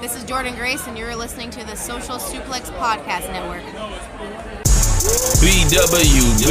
This is Jordan Grace, and you're listening to the Social Suplex Podcast Network. BWB,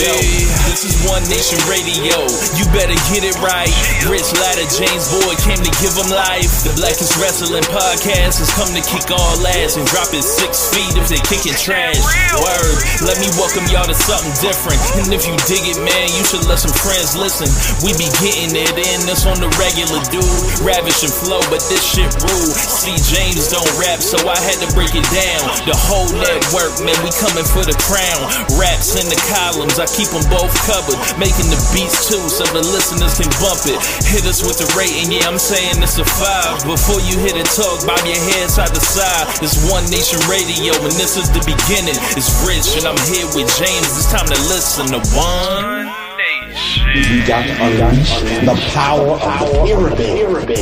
this is One Nation Radio. You better get it right. Rich Latta, James Boyd came to give them life. The Blackest Wrestling Podcast has come to kick all ass and drop it 6 feet if they kicking trash. Word, let me welcome y'all to something different. And if you dig it, man, you should let some friends listen. We be getting it in, this on the regular dude. Ravish and flow, but this shit rude. See, James don't rap, so I had to break it down. The whole network, man, we coming for the crown. Raps in the columns, I keep them both covered. Making the beats too, so the listeners can bump it. Hit us with the rating, yeah, I'm saying it's a 5. Before you hit it, talk, bob your head side to side. It's One Nation Radio, and this is the beginning. It's Rich, and I'm here with James. It's time to listen to One Nation. We got to unleash the power of the pyramid.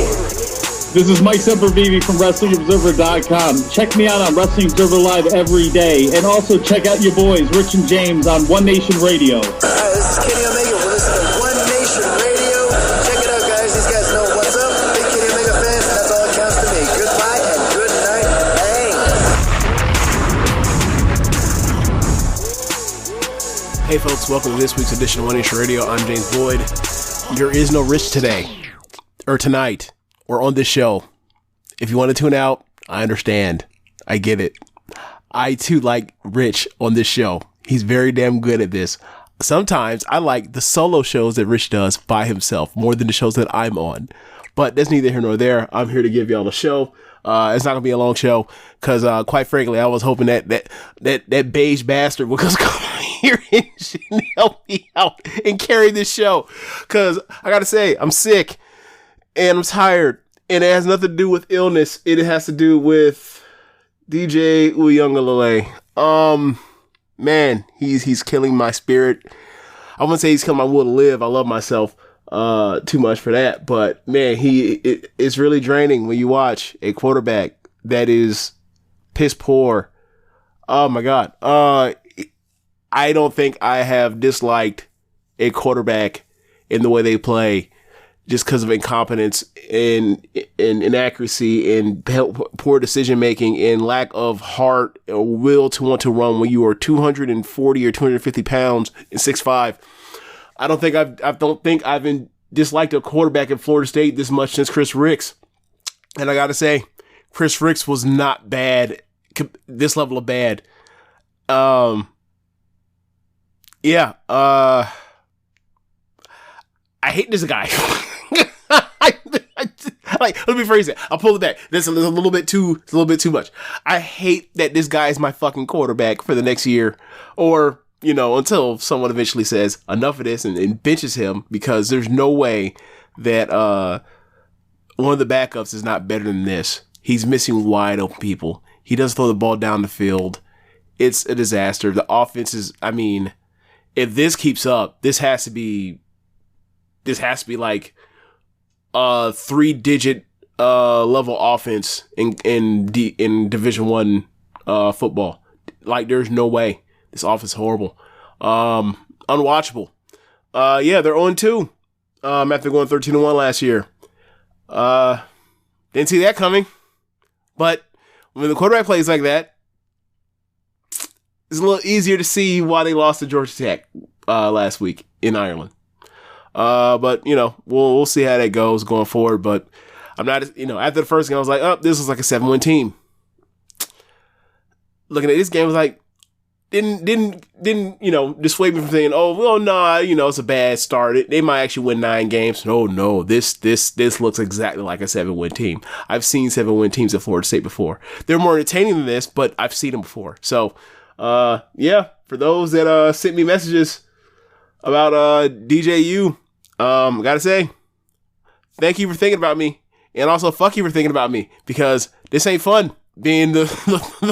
This is Mike Sempervive from WrestlingObserver.com. Check me out on Wrestling Observer Live every day. And also check out your boys, Rich and James, on One Nation Radio. Hi, this is Kenny Omega. We're listening to One Nation Radio. Check it out, guys. These guys know what's up. Big Kenny Omega fans, and that's all that counts to me. Goodbye and good night. Bang. Hey, folks. Welcome to this week's edition of One Nation Radio. I'm James Boyd. There is no Rich today, or tonight, or on this show. If you want to tune out, I understand. I get it. I too like Rich on this show. He's very damn good at this. Sometimes I like the solo shows that Rich does by himself more than the shows that I'm on. But that's neither here nor there. I'm here to give y'all the show. It's not gonna be a long show because, quite frankly, I was hoping that beige bastard would just come here and help me out and carry this show. Because I gotta say, I'm sick. And I'm tired, and it has nothing to do with illness. It has to do with DJ Uyangalele. Man, he's killing my spirit. I wouldn't say he's killing my will to live. I love myself too much for that, but man, it's really draining when you watch a quarterback that is piss poor. Oh my God. I don't think I have disliked a quarterback in the way they play, just because of incompetence and inaccuracy and poor decision making and lack of heart or will to want to run when you are 240 or 250 pounds and 6'5". I don't think I've disliked a quarterback at Florida State this much since Chris Ricks. And I got to say, Chris Ricks was not bad, this level of bad. I hate this guy. Like, let me phrase it. I'll pull it back. This is a little bit too much. I hate that this guy is my fucking quarterback for the next year, or until someone eventually says enough of this and benches him, because there's no way that one of the backups is not better than this. He's missing wide open people. He doesn't throw the ball down the field. It's a disaster. The offense is. I mean, if this keeps up, this has to be like a 3-digit level offense in Division I football. Like, there's no way. This offense is horrible. Unwatchable. They're 0-2 after going 13-1 last year. Didn't see that coming. But when the quarterback plays like that, it's a little easier to see why they lost to Georgia Tech last week in Ireland. But we'll see how that goes going forward. But I'm not, after the first game, I was like, oh, this was like a 7-win team. Looking at this game, I was like, didn't dissuade me from saying, oh, well, nah, it's a bad start. They might actually win 9 games. No, this looks exactly like a 7-win team. I've seen 7-win teams at Florida State before. They're more entertaining than this, but I've seen them before. So, for those that sent me messages about DJU, gotta say, thank you for thinking about me, and also fuck you for thinking about me, because this ain't fun being the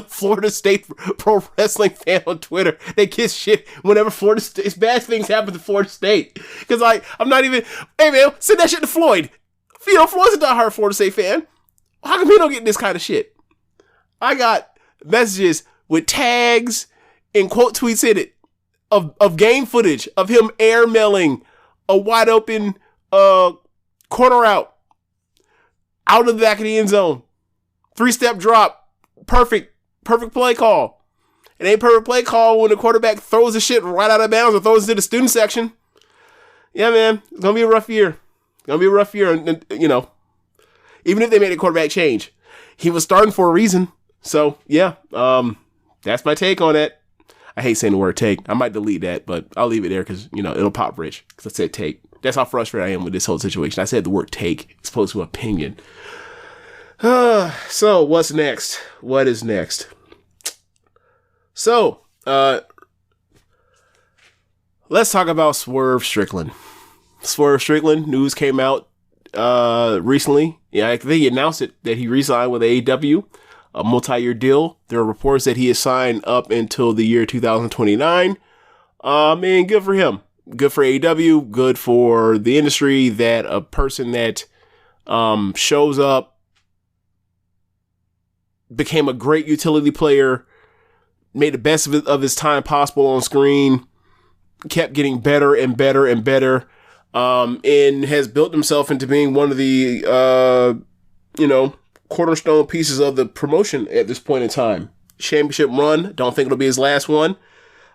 Florida State pro wrestling fan on Twitter. They kiss shit whenever Florida State, bad things happen to Florida State, because I'm not even, hey man, send that shit to Floyd. Floyd's a diehard Florida State fan. How come he don't get this kind of shit? I got messages with tags and quote tweets in it of game footage of him airmailing a wide open corner out of the back of the end zone 3-step drop. Perfect play call. It ain't perfect play call when the quarterback throws the shit right out of bounds or throws it to the student section. Yeah, man, it's going to be a rough year. And, you know, even if they made a quarterback change, he was starting for a reason. So, yeah, that's my take on that. I hate saying the word take. I might delete that, but I'll leave it there because, you know, it'll pop rich because I said take. That's how frustrated I am with this whole situation. I said the word take as opposed to opinion. So, what's next? What is next? So, let's talk about Swerve Strickland. Swerve Strickland news came out recently. Yeah, I think he announced it that he re-signed with AEW, a multi-year deal. There are reports that he is signed up until the year 2029. And good for him. Good for AEW. Good for the industry that a person that shows up, became a great utility player, made the best of his time possible on screen, kept getting better and better and better, and has built himself into being one of the, cornerstone pieces of the promotion at this point in time. Championship run. Don't think it'll be his last one.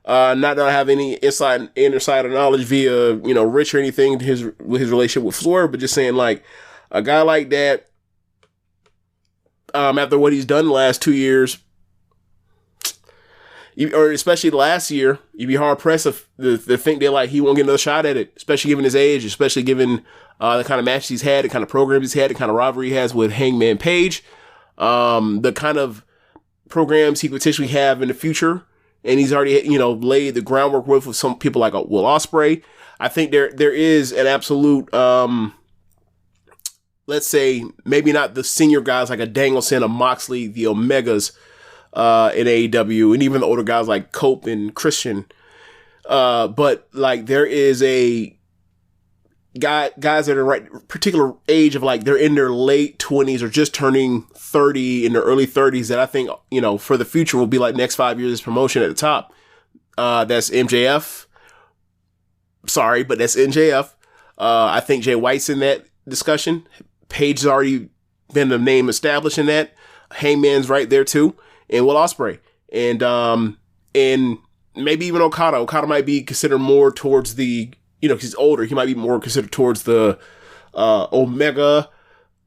Not that I have any insider knowledge via, Rich or anything with his relationship with Swerve, but just saying, like, a guy like that, after what he's done the last 2 years, or especially the last year, you'd be hard pressed to think that, like, he won't get another shot at it, especially given his age, especially given the kind of matches he's had, the kind of programs he's had, the kind of rivalry he has with Hangman Page, the kind of programs he could potentially have in the future. And he's already, laid the groundwork with some people like Will Ospreay. I think there is an absolute, let's say, maybe not the senior guys like a Danielson, a Moxley, the Omegas in AEW, and even the older guys like Cope and Christian. But like there is a guys that are right particular age of like they're in their late 20s or just turning 30 in their early 30s that I think, for the future will be like next 5 years promotion at the top. That's MJF. Sorry, but that's NJF. I think Jay White's in that discussion. Paige has already been a name established in that. Hangman's right there too. And Will Ospreay. And maybe even Okada. Okada might be considered more towards the, because he's older, he might be more considered towards the Omega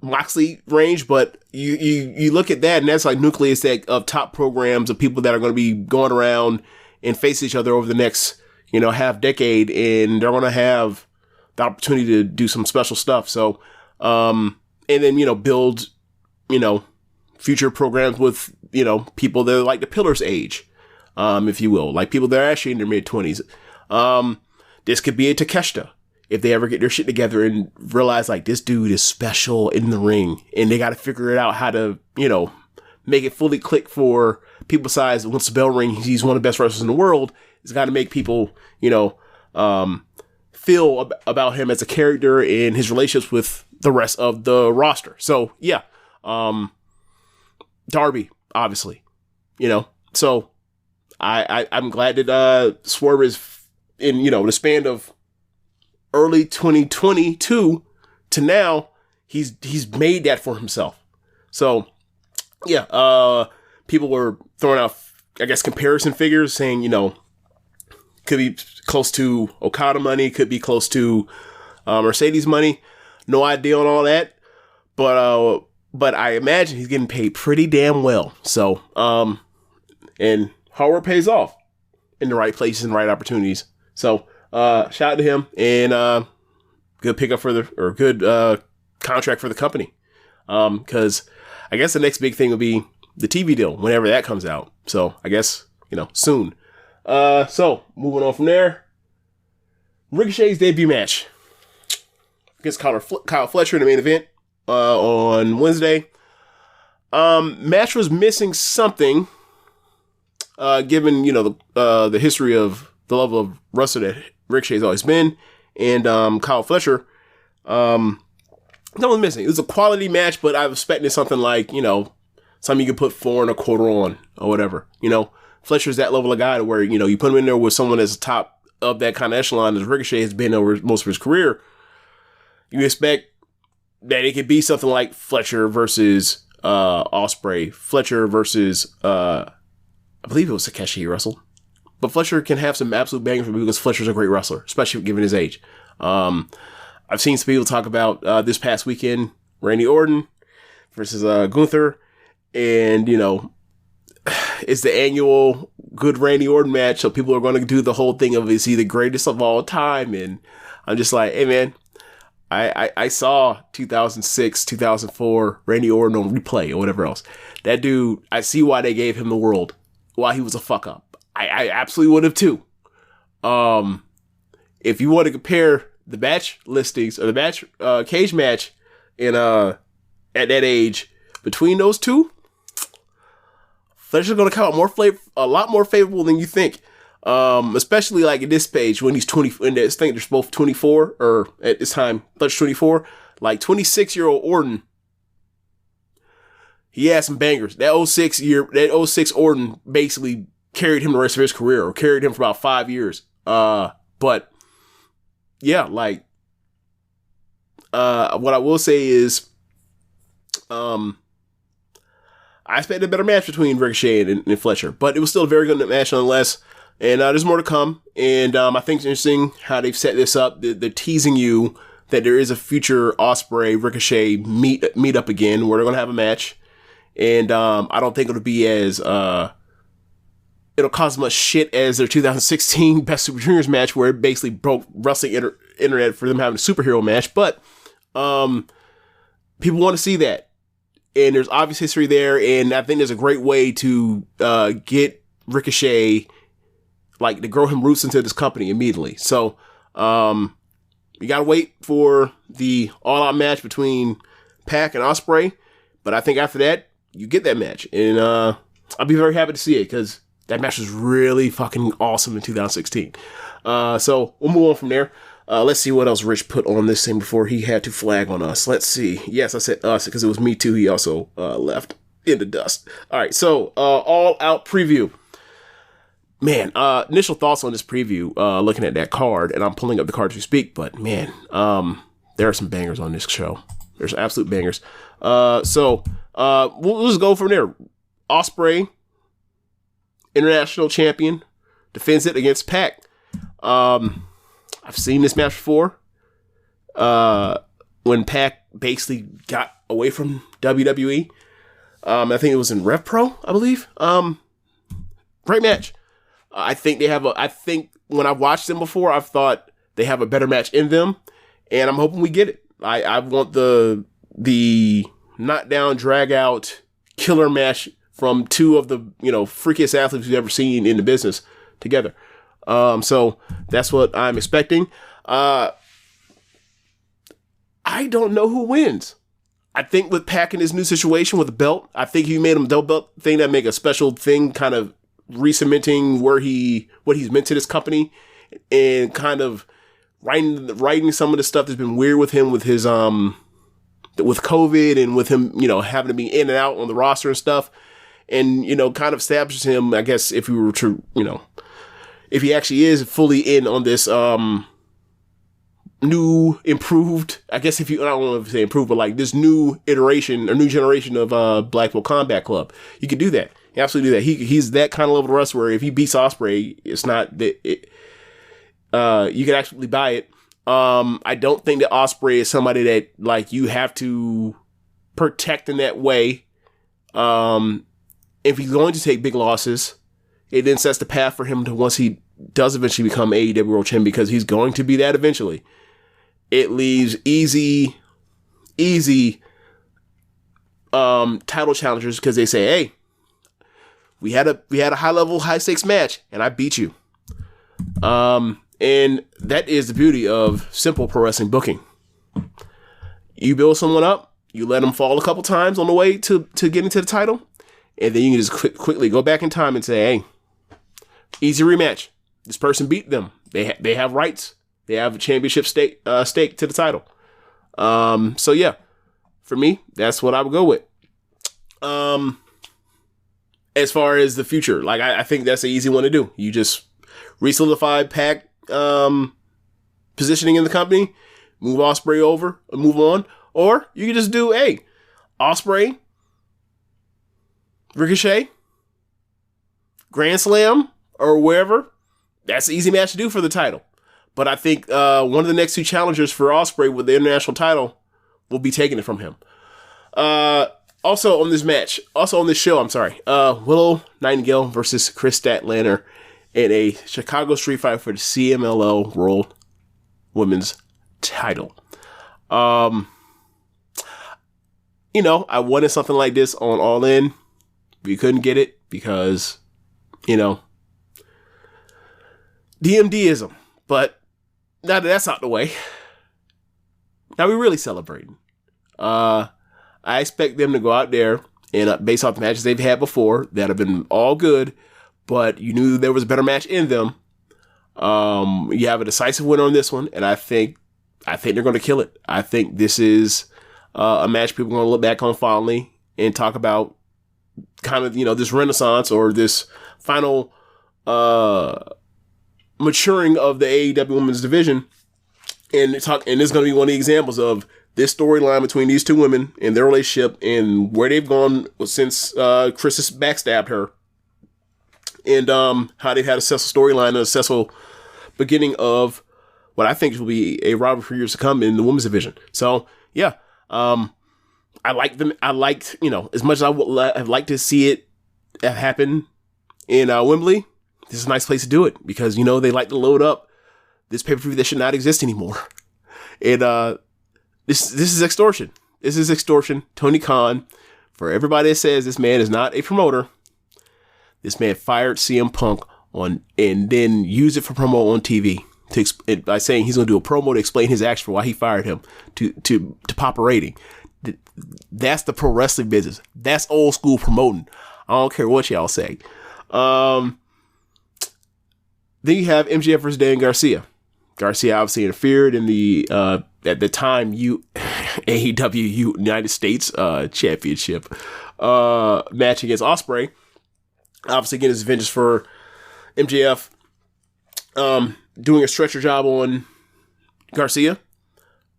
Moxley range, but you look at that and that's like nucleus of top programs of people that are going to be going around and face each other over the next, half decade, and they're going to have the opportunity to do some special stuff. So, and then, build, future programs with, people that are like the Pillars age, if you will, like people that are actually in their mid-20s. This could be a Takeshita if they ever get their shit together and realize like this dude is special in the ring and they got to figure it out how to, make it fully click for people besides once the bell rings, he's one of the best wrestlers in the world. It's got to make people, feel about him as a character and his relationships with the rest of the roster. So yeah. Darby, obviously, so I'm glad that, Swerve is in, the span of early 2022 to now, he's made that for himself. So yeah, people were throwing out, I guess, comparison figures saying, could be close to Okada money, could be close to, Mercedes money. No idea on all that. But I imagine he's getting paid pretty damn well. So, and hard work pays off in the right places and the right opportunities. So, shout out to him and, good pickup good, contract for the company. Cause I guess the next big thing will be the TV deal whenever that comes out. So I guess, soon. So moving on from there, Ricochet's debut match against Kyle Fletcher in the main event, on Wednesday. Match was missing something, given, the history of the level of wrestler that Ricochet's always been. And, Kyle Fletcher, that was missing. It was a quality match, but I was expecting something like, something you could put 4 1/4 on or whatever. Fletcher's that level of guy to where, you put him in there with someone that's top of that kind of echelon as Ricochet has been over most of his career. You expect that it could be something like Fletcher versus Ospreay, Fletcher versus I believe it was Takeshi he wrestled. But Fletcher can have some absolute bangers for me because Fletcher's a great wrestler, especially given his age. I've seen some people talk about this past weekend, Randy Orton versus Gunther. And, you know, it's the annual good Randy Orton match. So people are going to do the whole thing of, is he the greatest of all time? And I'm just like, hey, man, I saw 2006, 2004 Randy Orton on replay or whatever else. That dude, I see why they gave him the world while he was a fuck up. I absolutely would have too. If you want to compare the match listings or the match cage match in at that age between those two, Fletcher's going to come out a lot more favorable than you think. Especially like at this page when he's 20, and I think they're both 24, or at this time, Fletcher's 24, like 26-year-old Orton. He had some bangers. That 06 Orton basically carried him the rest of his career, or carried him for about 5 years. But yeah, like, what I will say is, I expected a better match between Ricochet and Fletcher, but it was still a very good match nonetheless. And there's more to come. And I think it's interesting how they've set this up. They're teasing you that there is a future Ospreay Ricochet meet up again where they're going to have a match. And I don't think it'll be as it'll cause as much shit as their 2016 Best Super Juniors match, where it basically broke wrestling internet for them having a superhero match. But people want to see that. And there's obvious history there, and I think there's a great way to get Ricochet, like, to grow him roots into this company immediately. So, you gotta wait for the all-out match between Pac and Ospreay, but I think after that, you get that match, and I'll be very happy to see it, because that match was really fucking awesome in 2016. So, we'll move on from there. Let's see what else Rich put on this thing before he had to flag on us. Let's see. Yes, I said us because it was me too. He also left in the dust. All right, so All Out preview. Man, initial thoughts on this preview, looking at that card, and I'm pulling up the card as we speak, but man, there are some bangers on this show. There's absolute bangers. So we'll just go from there. Ospreay, international champion, defends it against Pac. I've seen this match before. When Pac basically got away from WWE. I think it was in Rev Pro, I believe. Great match. I think when I've watched them before, I've thought they have a better match in them, and I'm hoping we get it. I want the knockdown, drag out, killer match from two of the, freakiest athletes we've ever seen in the business together. So that's what I'm expecting. I don't know who wins. I think with Pac in his new situation with the belt, I think he made him a double belt thing that make a special thing, kind of re-cementing what he's meant to this company, and kind of writing some of the stuff that's been weird with him with his with COVID, and with him having to be in and out on the roster and stuff, and kind of establishes him, I guess, if we were to if he actually is fully in on this new improved, I guess, I don't know if you say improved, but like this new iteration or new generation of Blackpool Combat Club, you could do that. You absolutely do that. He's that kind of level of wrestler where if he beats Ospreay, it's not that you can actually buy it. I don't think that Ospreay is somebody that like you have to protect in that way. If he's going to take big losses, it then sets the path for him to, once he does eventually become AEW World Champion, because he's going to be that eventually. It leaves easy title challengers, because they say, hey, we had a high stakes match and I beat you. And that is the beauty of simple pro wrestling booking. You build someone up, you let them fall a couple times on the way to getting to the title, and then you can just quickly go back in time and say, hey, easy rematch. This person beat them. They have rights. They have a championship stake to the title. So yeah, for me, that's what I would go with. As far as the future, like I think that's an easy one to do. You just re-solidify Pac positioning in the company, move Ospreay over, and move on, or you can just do, hey, Ospreay Ricochet, Grand Slam, or wherever, that's an easy match to do for the title. But I think one of the next two challengers for Ospreay with the international title will be taking it from him. Also on this show, Willow Nightingale versus Chris Statlander in a Chicago Street Fight for the CMLL World Women's title. I wanted something like this on All In. We couldn't get it because, DMDism. But now that that's out the way, now we're really celebrating. I expect them to go out there and based off the matches they've had before that have been all good, but you knew there was a better match in them. You have a decisive winner on this one, and I think they're going to kill it. I think this is a match people are going to look back on fondly and talk about kind of, this renaissance or this final maturing of the AEW Women's Division. And this is going to be one of the examples of this storyline between these two women and their relationship and where they've gone since Chris has backstabbed her. And how they've had a successful storyline and a successful beginning of what I think will be a rivalry for years to come in the women's division. So, yeah. I like them. I liked, as much as I would have liked to see it happen in Wembley, this is a nice place to do it because, they like to load up this pay-per-view that should not exist anymore. And this is extortion. This is extortion. Tony Khan, for everybody that says this man is not a promoter, this man fired CM Punk and then used it for promo on TV by saying he's going to do a promo to explain his action for why he fired him to pop a rating. That's the pro wrestling business. That's old school promoting. I don't care what y'all say. Then you have MJF versus Dan Garcia. Garcia obviously interfered in the at the time AEW United States Championship match against Ospreay. Obviously getting his vengeance for MJF doing a stretcher job on Garcia.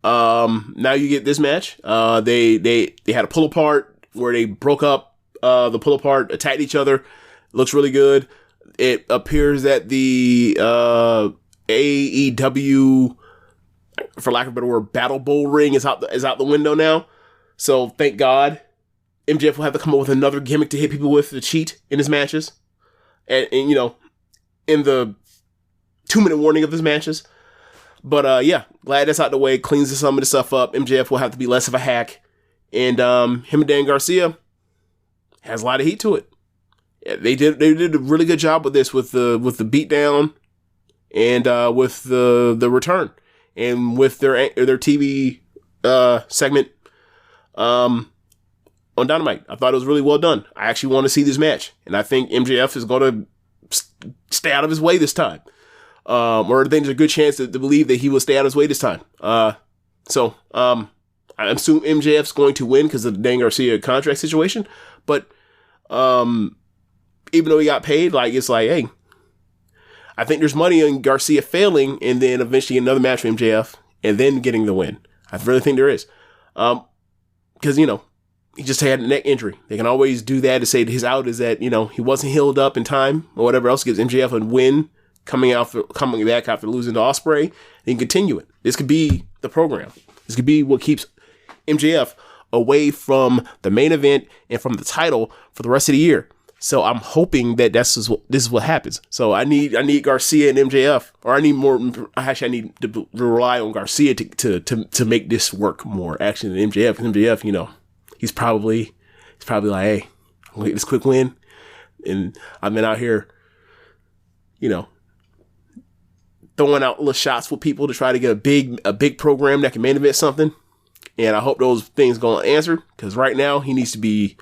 Now you get this match. They had a pull apart where they broke up the pull apart, attacked each other. Looks really good. It appears that the AEW, for lack of a better word, Battle Bowl ring is out the window now. So thank God, MJF will have to come up with another gimmick to hit people with to cheat in his matches, and in the 2-minute warning of his matches. But yeah, glad that's out the way. Cleans some of the stuff up. MJF will have to be less of a hack, and him and Dan Garcia has a lot of heat to it. Yeah, they did a really good job with this, with the beatdown, and with the return, and with their TV segment on Dynamite. I thought it was really well done. I actually want to see this match, and I think MJF is going to stay out of his way this time. Or I think there's a good chance to believe that he will stay out of his way this time. So I assume MJF's going to win because of the Dan Garcia contract situation. But even though he got paid, it's like, hey, I think there's money in Garcia failing and then eventually another match for MJF and then getting the win. I really think there is. Because, he just had a neck injury. They can always do that to say that his out is that, he wasn't healed up in time or whatever else gives MJF a win coming back after losing to Ospreay and continue it. This could be the program. This could be what keeps MJF away from the main event and from the title for the rest of the year. So I'm hoping that this is what happens. So I need Garcia and MJF, or I need to rely on Garcia to make this work more actually than MJF. Because MJF, he's probably like, hey, I'm gonna get this quick win, and I've been out here, throwing out little shots with people to try to get a big program that can main event something. And I hope those things go unanswered, because right now he needs to be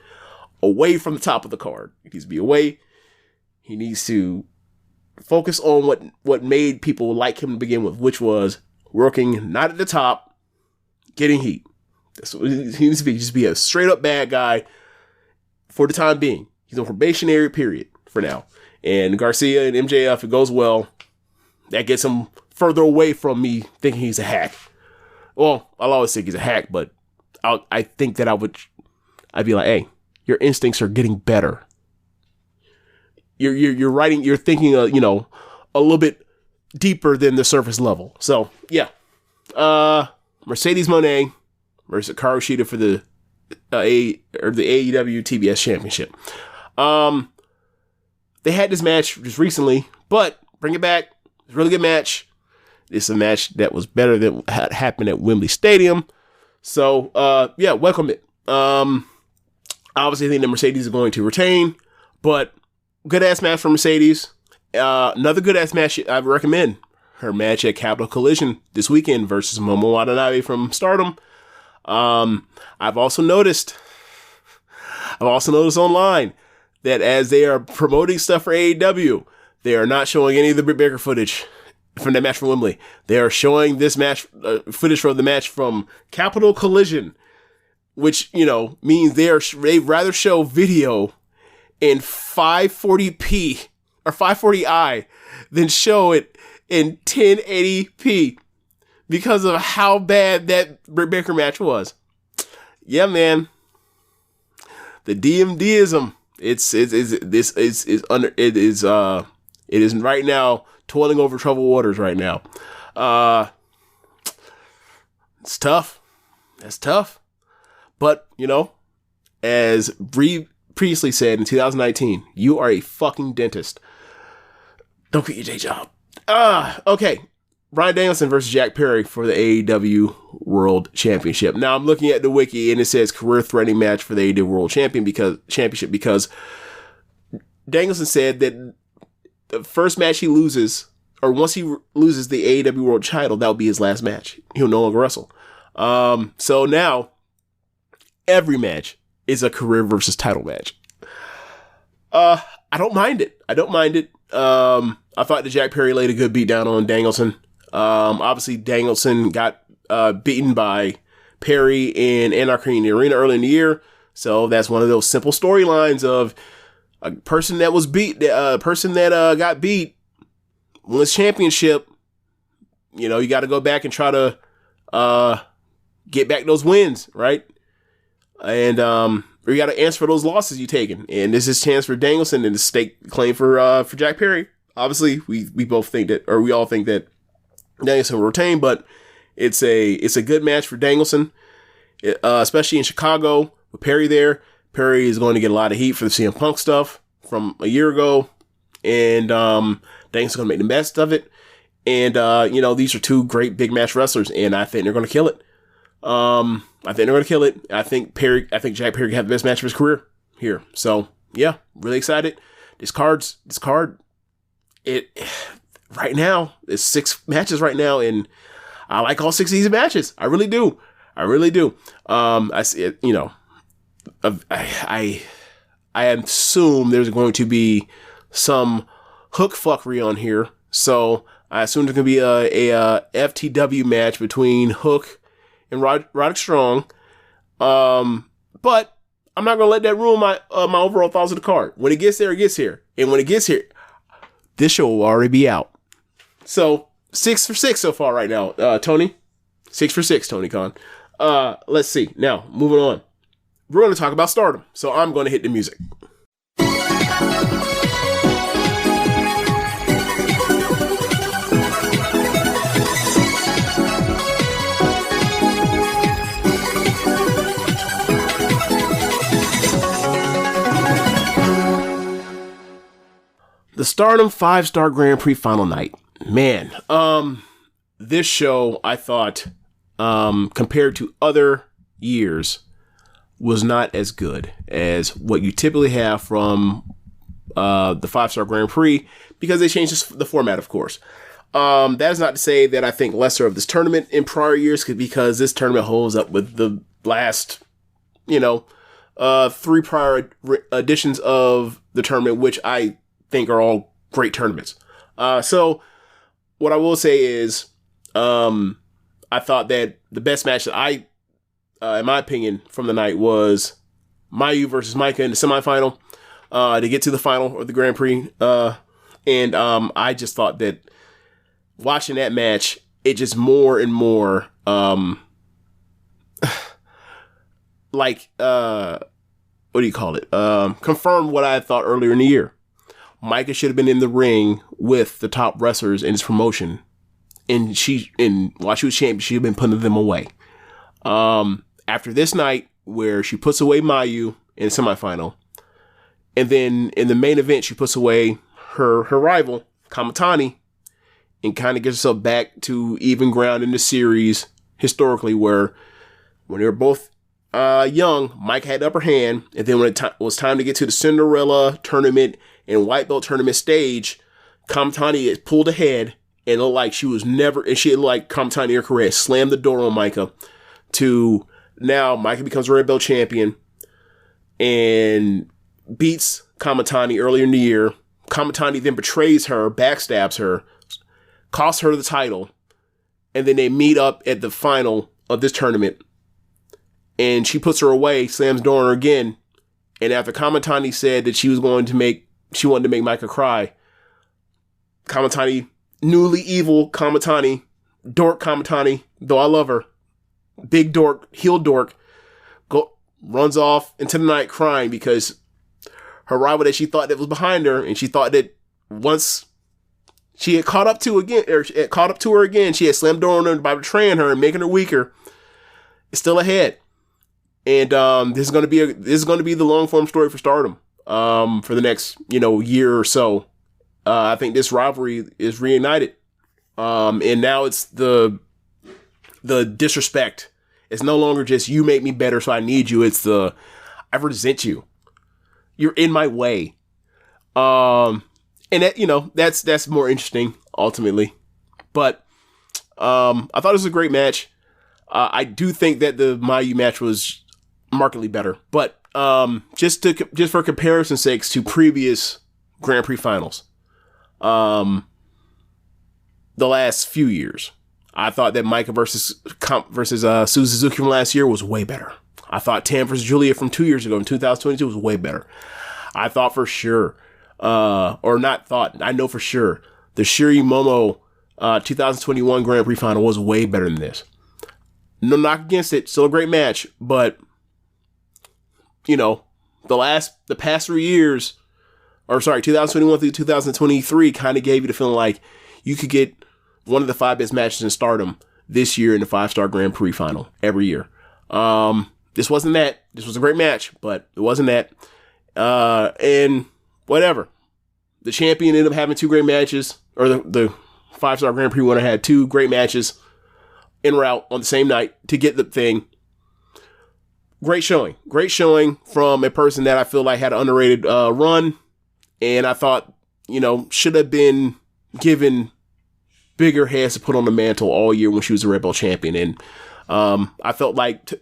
away from the top of the card. He needs to be away. He needs to focus on what made people like him to begin with, which was working not at the top, getting heat. That's what he needs to be. Just be a straight up bad guy for the time being. He's on probationary period for now. And Garcia and MJF, if it goes well, that gets him further away from me thinking he's a hack. Well, I'll always think he's a hack, but I think that I'd be like, hey, your instincts are getting better. You're thinking, a little bit deeper than the surface level. So yeah, Mercedes Moné versus Hikaru Shida for the AEW TBS Championship. They had this match just recently, but bring it back. It's a really good match. It's a match that was better than what happened at Wembley Stadium. So welcome it. Obviously, I think the Mercedes are going to retain, but good ass match for Mercedes. Another good ass match I would recommend. Her match at Capital Collision this weekend versus Momo Watanabe from Stardom. I've also noticed online that as they are promoting stuff for AEW, they are not showing any of the Britt Baker footage from that match from Wembley. They are showing this match footage from the match from Capital Collision, which means they'd rather show video in 540p or 540i than show it in 1080p because of how bad that Britt Baker match was. Yeah, man. The DMDism. It is right now toiling over troubled waters right now. It's tough. That's tough. But, as Bree previously said in 2019, you are a fucking dentist. Don't quit your day job. Okay. Bryan Danielson versus Jack Perry for the AEW World Championship. Now I'm looking at the wiki and it says career-threatening match for the AEW World Championship because Danielson said that the first match he loses, or once he loses the AEW World title, that'll be his last match. He'll no longer wrestle. So now every match is a career versus title match. I don't mind it. I thought that Jack Perry laid a good beat down on Danielson. Obviously Danielson got beaten by Perry in Anarchy in the Arena early in the year. So that's one of those simple storylines of a person that was beat, got beat, wins championship. You got to go back and try to get back those wins, right? And you got to answer for those losses you've taken. And this is a chance for Danielson and to stake claim for Jack Perry. Obviously, we all think that Danielson will retain, but it's a good match for Danielson, especially in Chicago with Perry there. Perry is going to get a lot of heat for the CM Punk stuff from a year ago, and Danielson's going to make the best of it. And these are two great big match wrestlers, and I think they're going to kill it. I think Jack Perry can have the best match of his career here. So yeah, really excited. This card, right now, it's 6 matches right now, and I like all 6 of these matches. I really do. I see it, I assume there's going to be some hook fuckery on here. So I assume there's going to be a FTW match between Hook and Roderick Strong. But I'm not going to let that ruin my overall thoughts of the card. When it gets there, it gets here. And when it gets here, this show will already be out. So 6 for 6 so far right now, Tony. 6 for 6, Tony Khan. Let's see. Now, moving on. We're going to talk about Stardom. So I'm going to hit the music. The Stardom 5-star Grand Prix final night. Man, this show, I thought, compared to other years, was not as good as what you typically have from the 5-star Grand Prix, because they changed the format, of course. That is not to say that I think lesser of this tournament in prior years, because this tournament holds up with the last, 3 prior editions of the tournament, which I think are all great tournaments. So what I will say is, I thought that the best match that in my opinion, from the night was Mayu versus Micah in the semifinal, to get to the final of the Grand Prix. And I just thought that watching that match, it just more and more, what do you call it? Confirmed what I thought earlier in the year. Micah should have been in the ring with the top wrestlers in his promotion. And while she was champion, she had been putting them away. After this night, where she puts away Mayu in the semifinal, and then in the main event, she puts away her rival, Kamatani, and kind of gets herself back to even ground in the series historically, where when they were both young, Mike had the upper hand, and then when it was time to get to the Cinderella tournament and white belt tournament stage, Kamatani pulled ahead, and it looked like she looked like Kamatani in her career, slammed the door on Micah, to now Micah becomes a red belt champion and beats Kamatani earlier in the year. Kamatani then betrays her, backstabs her, costs her the title, and then they meet up at the final of this tournament, and she puts her away, slams the door on her again, and after Kamatani said that she wanted to make Micah cry, Kamatani, newly evil Kamatani, dork Kamatani, though I love her, big dork, heel dork, runs off into the night crying because her rival that she thought that was behind her, and she thought that once she had caught up to her again, she had slammed the door on her by betraying her and making her weaker. It's still ahead, and this is going to be the long form story for Stardom for the next year or so. I think this rivalry is reunited, and now it's the disrespect. It's no longer just you make me better, so I need you. It's I resent you. You're in my way. And that, that's more interesting ultimately. But I thought it was a great match. I do think that the Mayu match was markedly better, but just for comparison's sakes to previous Grand Prix finals, the last few years, I thought that Micah versus Suzuki from last year was way better. I thought Tam versus Julia from 2 years ago in 2022 was way better. I thought for sure, I know for sure, the Shuri Momo 2021 Grand Prix final was way better than this. No knock against it, still a great match, but the past 3 years, 2021 through 2023 kind of gave you the feeling like you could get one of the 5 best matches in Stardom this year in the 5-star Grand Prix final every year. This wasn't that. This was a great match, but it wasn't that. And whatever. The champion ended up having 2 great matches, or the 5-star Grand Prix winner had 2 great matches en route on the same night to get the thing. Great showing from a person that I feel like had an underrated run, and I thought, should have been given bigger heads to put on the mantle all year when she was a Red Belt champion. And I felt like,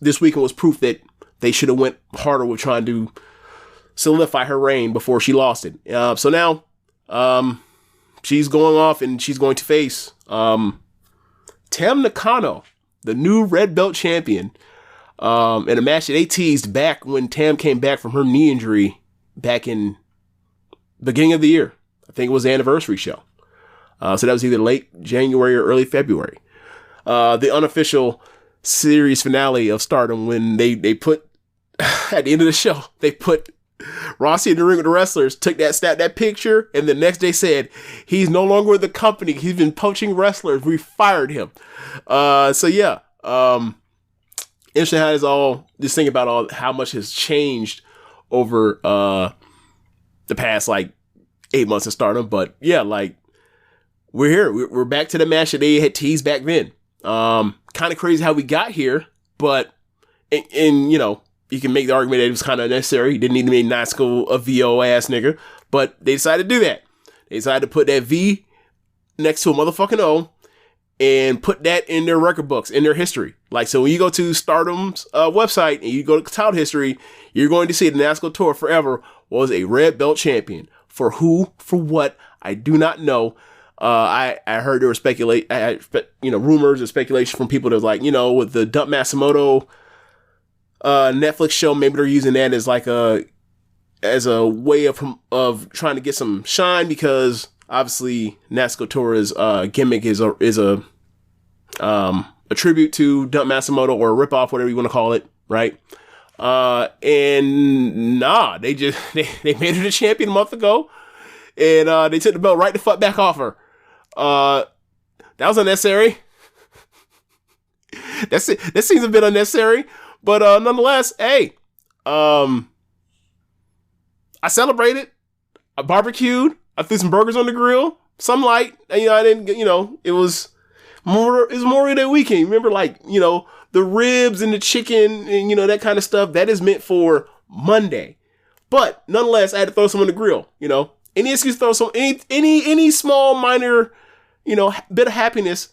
this weekend was proof that they should have went harder with trying to solidify her reign before she lost it. So now she's going off and she's going to face Tam Nakano, the new Red Belt champion, in a match that they teased back when Tam came back from her knee injury back in beginning of the year. I think it was the anniversary show. So that was either late January or early February. The unofficial series finale of Stardom, when they put, at the end of the show, they put Rossi in the ring with the wrestlers, took that picture, and the next day said, he's no longer with the company. He's been poaching wrestlers. We fired him. So yeah. Interesting how it's all, just think about how much has changed over the past 8 months of Stardom. But yeah, we're here. We're back to the match that they had teased back then. Kind of crazy how we got here, but and you can make the argument that it was kind of unnecessary. You didn't need to make Natsuko a VO ass nigga, but they decided to do that. They decided to put that V next to a motherfucking O and put that in their record books, in their history. So when you go to Stardom's website and you go to title history, you're going to see the Natsuko Tora forever was a red belt champion. For who? For what? I do not know. I heard there were rumors and speculation from people that was with the Dump Matsumoto Netflix show, maybe they're using that as a way of trying to get some shine, because obviously Natsuko Tora's gimmick is a tribute to Dump Matsumoto, or a ripoff, whatever you want to call it, right? And nah, they made her the champion a month ago, and they took the belt right the fuck back off her. That was unnecessary. That seems a bit unnecessary, but nonetheless, hey, I celebrated, I barbecued, I threw some burgers on the grill, some light. And, I didn't, it was Memorial Day weekend. Remember, the ribs and the chicken and, that kind of stuff, that is meant for Monday. But nonetheless, I had to throw some on the grill, Any excuse to throw some, any small, minor, bit of happiness,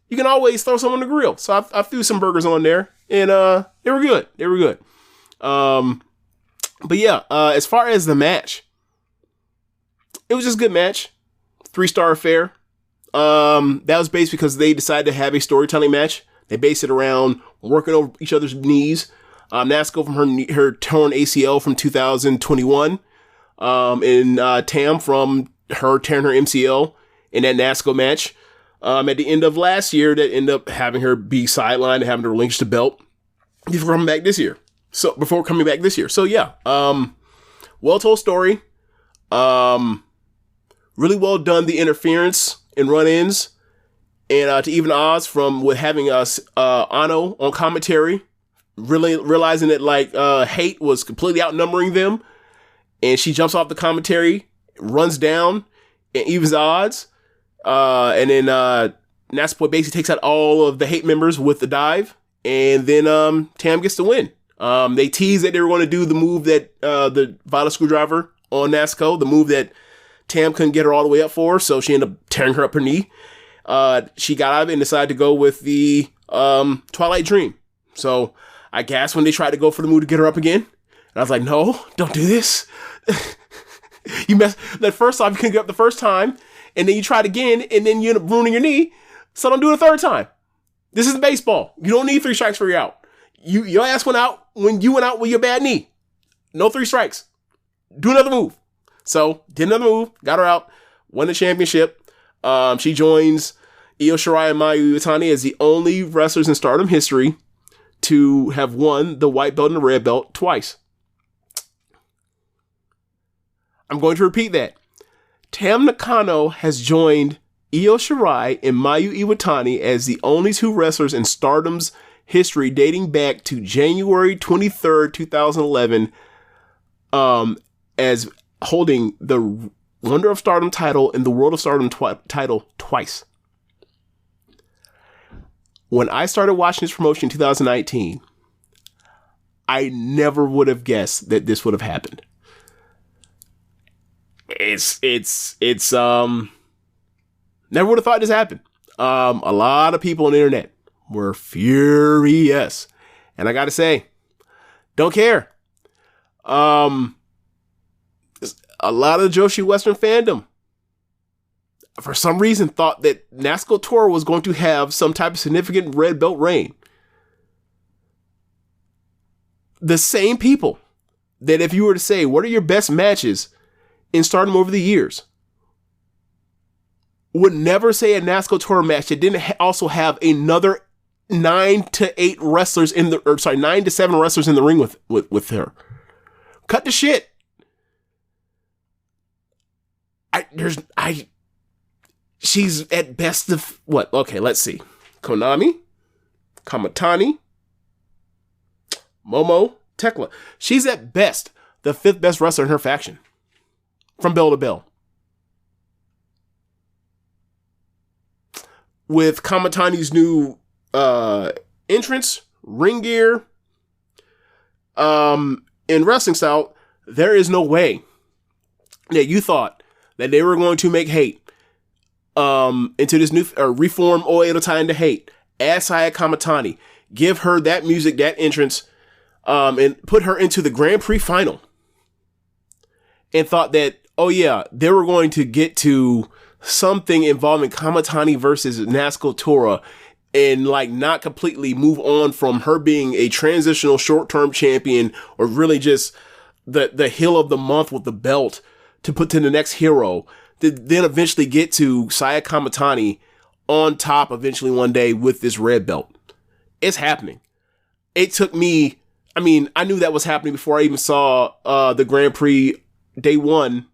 you can always throw some on the grill. So I threw some burgers on there, and they were good. They were good. But yeah, as far as the match, it was just a good match. 3-star affair. That was based because they decided to have a storytelling match. They based it around working over each other's knees. Natsuko from her torn ACL from 2021. And Tam from her tearing her MCL in that Natsuko match. At the end of last year, that ended up having her be sidelined and having to relinquish the belt before coming back this year. So yeah, well told story. Really well done, the interference and run-ins. And to even odds from with having us Ano on commentary, really realizing that Hate was completely outnumbering them, and she jumps off the commentary, runs down, and evens odds, and then Natsuko basically takes out all of the Hate members with the dive, and then Tam gets the win. They teased that they were going to do the move that the Vital Screwdriver on Natsuko, the move that Tam couldn't get her all the way up for, so she ended up tearing her up her knee. She got out of it and decided to go with the Twilight Dream. So I guess when they tried to go for the move to get her up again, and I was like, no, don't do this. You mess that first off, you couldn't get up the first time, and then you tried again, and then you end up ruining your knee. So don't do it a third time. This is baseball. You don't need 3 strikes for your out. Your ass went out when you went out with your bad knee. No 3 strikes. Do another move. So did another move, got her out, won the championship. She joins Io Shirai and Mayu Iwatani as the only wrestlers in Stardom history to have won the white belt and the red belt twice. I'm going to repeat that. Tam Nakano has joined Io Shirai and Mayu Iwatani as the only 2 wrestlers in Stardom's history dating back to January 23rd, 2011, as holding the Wonder of Stardom title and the World of Stardom title twice. When I started watching this promotion in 2019, I never would have guessed that this would have happened. It's never would have thought this happened. A lot of people on the internet were furious, and I gotta say, don't care. A lot of the Joshi Western fandom, for some reason, thought that Natsuko Tora was going to have some type of significant red belt reign. The same people that if you were to say, what are your best matches in Stardom over the years, would never say a Natsuko Tora match that didn't also have another 9 to 7 wrestlers in the ring with her. Cut the shit. She's at best of what? Okay, let's see. Konami, Kamatani, Momo, Tekla. She's at best the 5th best wrestler in her faction. From bell to bell. With Kamatani's new entrance, ring gear, in wrestling style, there is no way that you thought that they were going to make Hate into this new reform Oedo tie into Hate. Add Saya Kamatani, give her that music, that entrance, and put her into the Grand Prix final. And thought that, oh yeah, they were going to get to something involving Kamatani versus Natsuko Tora and not completely move on from her being a transitional short-term champion or really just the heel of the month with the belt to put to the next hero, to then eventually get to Saya Kamatani on top eventually one day with this red belt. It's happening. It took me I mean, I knew that was happening before I even saw the Grand Prix day one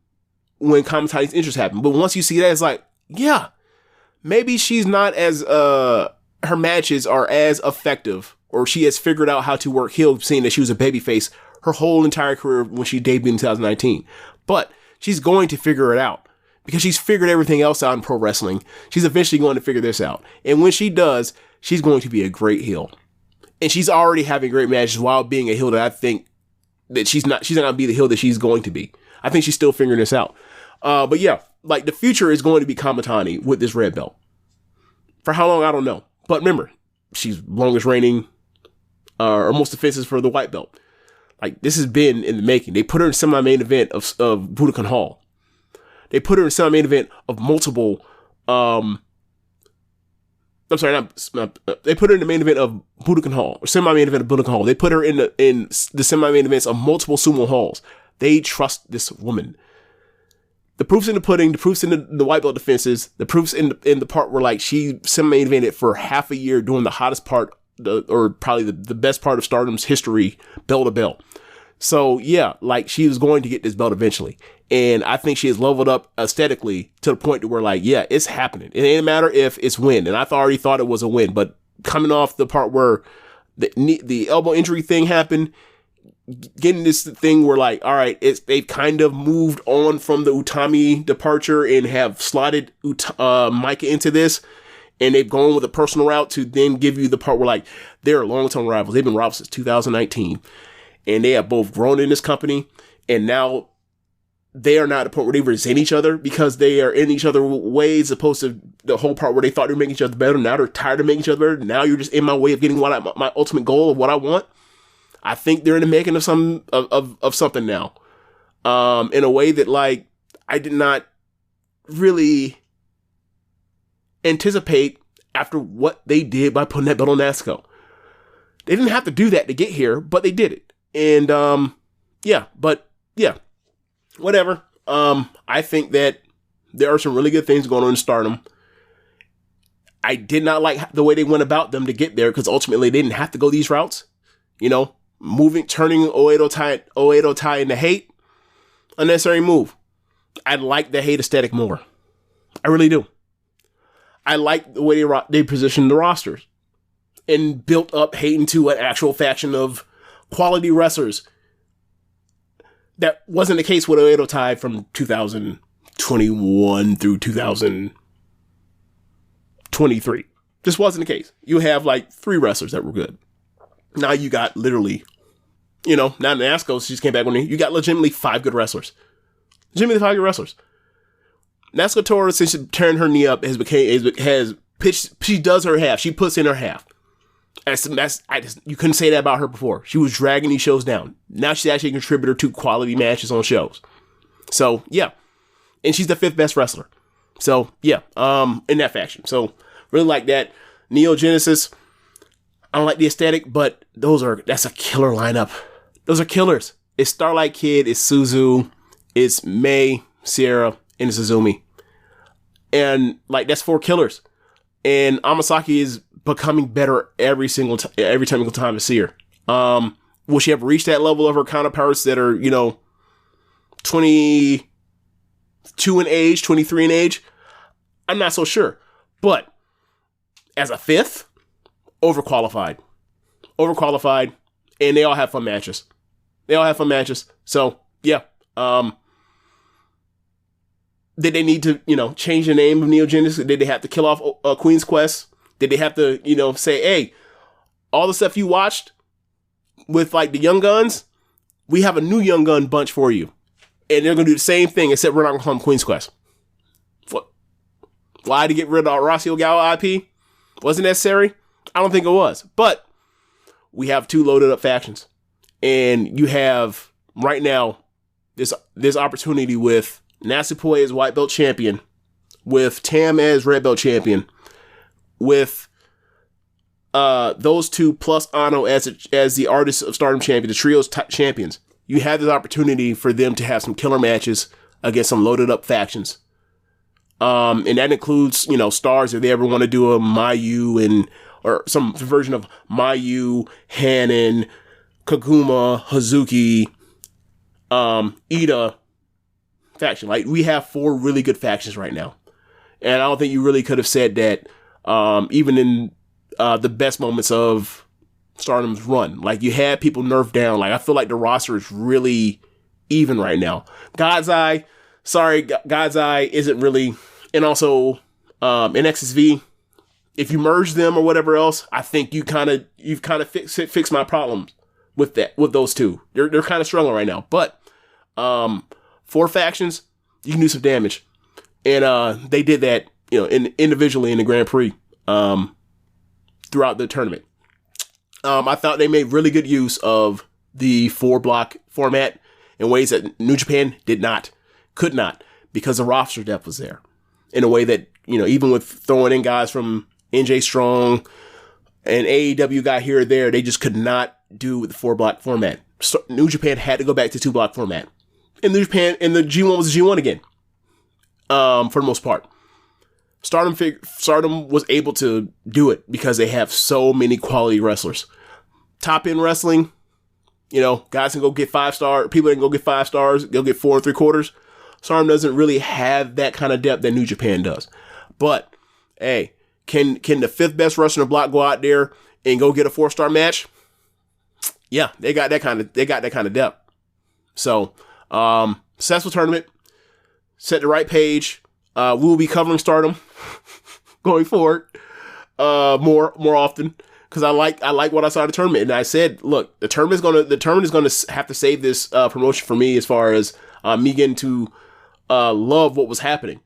when Kamitani's interest happened. But once you see that, it's like, yeah, maybe she's not as, her matches are as effective, or she has figured out how to work heel, seeing that she was a babyface her whole entire career when she debuted in 2019. But she's going to figure it out because she's figured everything else out in pro wrestling. She's eventually going to figure this out. And when she does, she's going to be a great heel. And she's already having great matches while being a heel that I think that she's not going to be the heel that she's going to be. I think she's still figuring this out. But yeah, like the future is going to be Kamitani with this red belt. For how long, I don't know. But remember, she's longest reigning, or most defenses for the white belt. Like, this has been in the making. They put her in semi-main event of Budokan Hall. They put her in semi-main event of multiple, they put her in the main event of Budokan Hall, or semi-main event of Budokan Hall. They put her in the semi-main events of multiple sumo halls. They trust this woman. The proof's in the pudding, the proof's in the white belt defenses, the proof's in the part where, like, she semi-main evented for half a year doing the hottest part, or probably the best part of Stardom's history, bell to bell. So yeah, like, she was going to get this belt eventually. And I think she has leveled up aesthetically to the point to where, like, yeah, it's happening. It ain't a matter if it's win. And I already thought it was a win, but coming off the part where the elbow injury thing happened, getting this thing where, like, all right, they've kind of moved on from the Utami departure and have slotted Micah into this. And they've gone with a personal route to then give you the part where, like, they're long-term rivals. They've been rivals since 2019. And they have both grown in this company. And now they are not at the point where they resent each other because they are in each other's ways, opposed to the whole part where they thought they were making each other better. Now they're tired of making each other better. Now you're just in my way of getting my ultimate goal of what I want. I think they're in the making of something now. In a way that, like, I did not really anticipate after what they did by putting that belt on Nasco. They didn't have to do that to get here, but they did it. And whatever. I think that there are some really good things going on in Stardom. I did not like the way they went about them to get there, because ultimately they didn't have to go these routes. You know, turning Oedo Tai into hate, unnecessary move. I like the hate aesthetic more. I really do. I like the way they positioned the rosters and built up hate into an actual faction of quality wrestlers. That wasn't the case with Oedo Tai from 2021 through 2023. This wasn't the case. You have like 3 wrestlers that were good. Now you got literally, you know, now Nasco, she just came back when you got legitimately 5 good wrestlers. Legitimately 5 good wrestlers. Nasco Tora, since she turned her knee up, has pitched. She does her half. She puts in her half. You couldn't say that about her before. She was dragging these shows down. Now she's actually a contributor to quality matches on shows. So yeah, and she's the 5th best wrestler. So yeah, in that faction. So really like that. Neo Genesis. I don't like the aesthetic, but that's a killer lineup. Those are killers. It's Starlight Kid, it's Suzu, it's May, Sierra, and it's Azumi. And like, that's 4 killers. And Amasaki is becoming better every single time I see her. Will she ever reach that level of her counterparts that are, you know, 22 in age, 23 in age? I'm not so sure. But as a 5th, overqualified, and they all have fun matches. So yeah. Did they need to, you know, change the name of Neo Genesis? Did they have to kill off Queen's Quest? Did they have to, you know, say, hey, all the stuff you watched with like the Young Guns, we have a new Young Gun bunch for you. And they're going to do the same thing, except we're not going to call them Queen's Quest. What? Why to get rid of Horacio Gao IP? Wasn't necessary? I don't think it was. But we have 2 loaded up factions. And you have right now this opportunity with Natsupoi as white belt champion, with Tam as red belt champion, with those 2 plus Ano as the Artists of Stardom champion, the trio's champions. You have this opportunity for them to have some killer matches against some loaded up factions. And that includes, you know, stars if they ever want to do a Mayu or some version of Mayu, Hanan, Kaguma, Hazuki, Ida faction. Like, we have 4 really good factions right now. And I don't think you really could have said that even in the best moments of Stardom's run. Like, you had people nerfed down. Like, I feel like the roster is really even right now. God's Eye isn't really, and also in XSV, if you merge them or whatever else, I think you've kind of fixed my problems with those two. They're kind of struggling right now. But 4 factions, you can do some damage, and they did that, individually in the Grand Prix throughout the tournament. I thought they made really good use of the 4-block format in ways that New Japan could not, because the roster depth was there in a way that, even with throwing in guys from NJ Strong and AEW guy here or there, they just could not do with the 4-block format. So New Japan had to go back to 2-block format. In New Japan, and the G1 was the G1 again, for the most part. Stardom was able to do it because they have so many quality wrestlers. Top end wrestling, guys can go get 5-star. People can go get 5 stars. They'll get 4 3/4. Stardom doesn't really have that kind of depth that New Japan does. But hey, can the 5th best wrestler in the block go out there and go get a 4-star match? Yeah, they got that kind of depth. So, successful tournament. Set the right page. We will be covering Stardom going forward more often, because I like what I saw in the tournament, and I said, look, the tournament is gonna have to save this promotion for me, as far as me getting to love what was happening.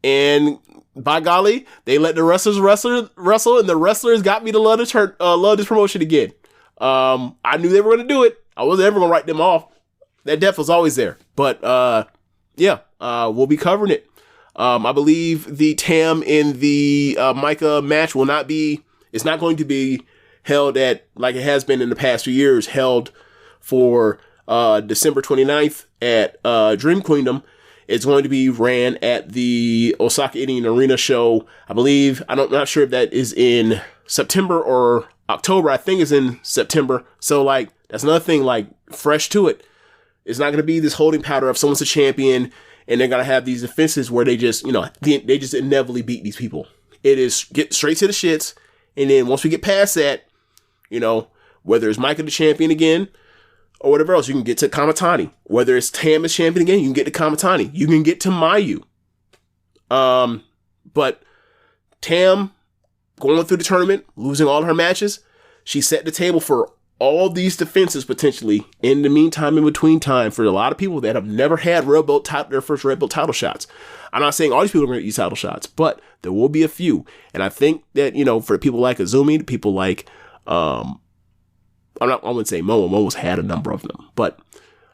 And by golly, they let the wrestlers wrestle, and the wrestlers got me to love this promotion again. I knew they were going to do it. I wasn't ever going to write them off. That depth was always there. But we'll be covering it. I believe the Tam in the Micah match it's not going to be held at, like it has been in the past few years, held for December 29th at Dream Kingdom. It's going to be ran at the Osaka Indian Arena show. I believe, I'm not sure if that is in September or October. I think it's in September. So, like, that's another thing, like, fresh to it. It's not going to be this holding pattern of someone's a champion and they're going to have these defenses where they just, they just inevitably beat these people. It is get straight to the shits. And then once we get past that, whether it's Micah the champion again, or whatever else, you can get to Kamatani. Whether it's Tam as champion again, you can get to Kamatani. You can get to Mayu. But Tam, going through the tournament, losing all her matches, she set the table for all these defenses potentially in the meantime, in between time, for a lot of people that have never had their first red belt title shots. I'm not saying all these people are going to get these title shots, but there will be a few. And I think that, for people like Azumi, people like, I wouldn't say Momo. Momo's had a number of them, but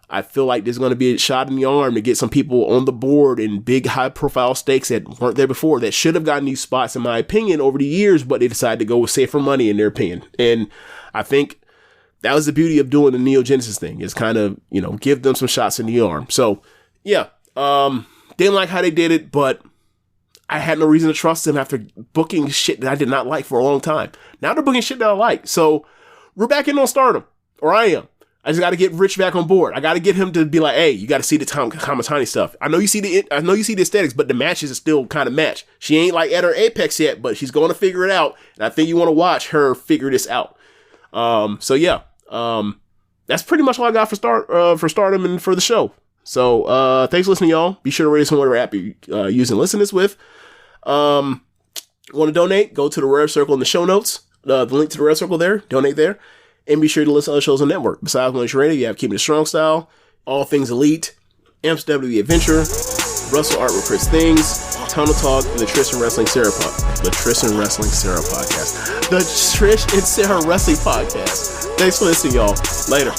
I feel like there's going to be a shot in the arm to get some people on the board in big, high-profile stakes that weren't there before, that should have gotten these spots, in my opinion, over the years, but they decided to go with safer money, in their opinion. And I think that was the beauty of doing the Neo Genesis thing, is kind of, give them some shots in the arm. So, yeah, didn't like how they did it, but I had no reason to trust them after booking shit that I did not like for a long time. Now they're booking shit that I like. So, we're back in on Stardom, or I am. I just got to get Rich back on board. I got to get him to be like, hey, you got to see the Kamatani stuff. I know you see the aesthetics, but the matches are still kind of match. She ain't like at her apex yet, but she's going to figure it out. And I think you want to watch her figure this out. That's pretty much all I got for Stardom and for the show. So thanks for listening, y'all. Be sure to rate us on whatever app you're using to listen to this with. Want to donate? Go to the Red Circle in the show notes. The link to the Red Circle there. Donate there. And be sure to listen to other shows on the network. Besides One Nation Radio, you have Keepin It Strong Style, All Things Elite, Amps WWE Adventure, Russell Art with Chris Things, Tunnel Talk, and the Trish and Wrestling Sarah podcast. The Trish and Sarah Wrestling Podcast. Thanks for listening, y'all. Later.